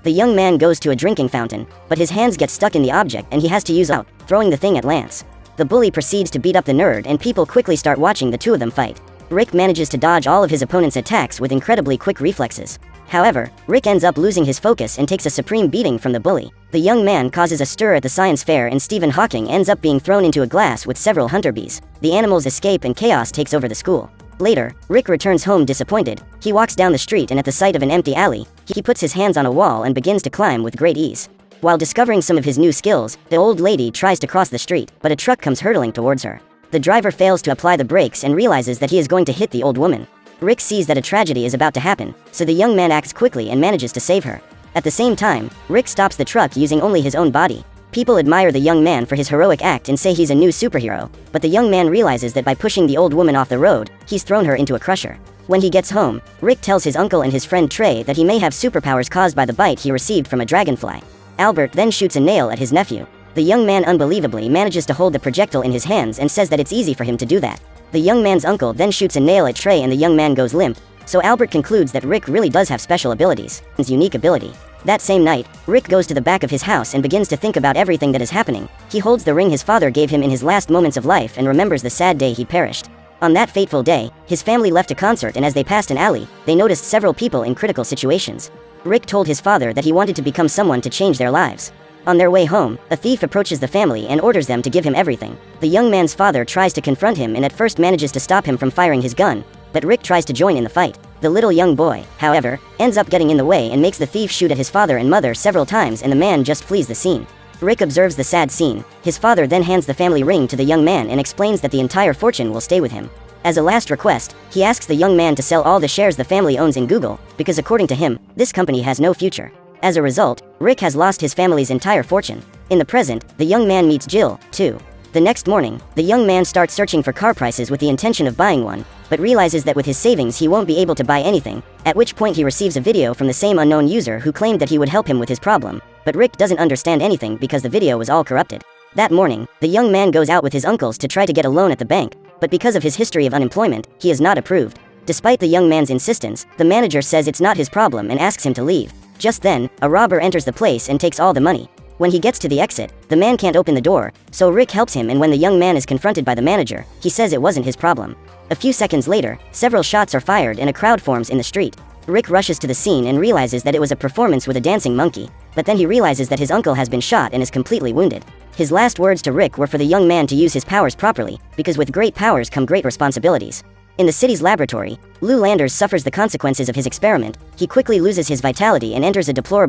The young man goes to a drinking fountain, but his hands get stuck in the object and he has to use out, throwing the thing at Lance. The bully proceeds to beat up the nerd and people quickly start watching the two of them fight. Rick manages to dodge all of his opponent's attacks with incredibly quick reflexes. However, Rick ends up losing his focus and takes a supreme beating from the bully. The young man causes a stir at the science fair and Stephen Hawking ends up being thrown into a glass with several hunter bees. The animals escape and chaos takes over the school. Later, Rick returns home disappointed. He walks down the street and at the sight of an empty alley, he puts his hands on a wall and begins to climb with great ease. While discovering some of his new skills, the old lady tries to cross the street, but a truck comes hurtling towards her. The driver fails to apply the brakes and realizes that he is going to hit the old woman. Rick sees that a tragedy is about to happen, so the young man acts quickly and manages to save her. At the same time, Rick stops the truck using only his own body. People admire the young man for his heroic act and say he's a new superhero, but the young man realizes that by pushing the old woman off the road, he's thrown her into a crusher. When he gets home, Rick tells his uncle and his friend Trey that he may have superpowers caused by the bite he received from a dragonfly. Albert then shoots a nail at his nephew. The young man unbelievably manages to hold the projectile in his hands and says that it's easy for him to do that. The young man's uncle then shoots a nail at Trey and the young man goes limp, so Albert concludes that Rick really does have special abilities, his unique ability. That same night, Rick goes to the back of his house and begins to think about everything that is happening. He holds the ring his father gave him in his last moments of life and remembers the sad day he perished. On that fateful day, his family left a concert and as they passed an alley, they noticed several people in critical situations. Rick told his father that he wanted to become someone to change their lives. On their way home, a thief approaches the family and orders them to give him everything. The young man's father tries to confront him and at first manages to stop him from firing his gun, but Rick tries to join in the fight. The little young boy, however, ends up getting in the way and makes the thief shoot at his father and mother several times and the man just flees the scene. Rick observes the sad scene. His father then hands the family ring to the young man and explains that the entire fortune will stay with him. As a last request, he asks the young man to sell all the shares the family owns in Google, because according to him, this company has no future. As a result, Rick has lost his family's entire fortune. In the present, the young man meets Jill, too. The next morning, the young man starts searching for car prices with the intention of buying one, but realizes that with his savings he won't be able to buy anything, at which point he receives a video from the same unknown user who claimed that he would help him with his problem, but Rick doesn't understand anything because the video was all corrupted. That morning, the young man goes out with his uncles to try to get a loan at the bank, but because of his history of unemployment, he is not approved. Despite the young man's insistence, the manager says it's not his problem and asks him to leave. Just then, a robber enters the place and takes all the money. When he gets to the exit, the man can't open the door, so Rick helps him and when the young man is confronted by the manager, he says it wasn't his problem. A few seconds later, several shots are fired and a crowd forms in the street. Rick rushes to the scene and realizes that it was a performance with a dancing monkey, but then he realizes that his uncle has been shot and is completely wounded. His last words to Rick were for the young man to use his powers properly, because with great powers come great responsibilities. In the city's laboratory, Lou Landers suffers the consequences of his experiment. He quickly loses his vitality and enters a deplorable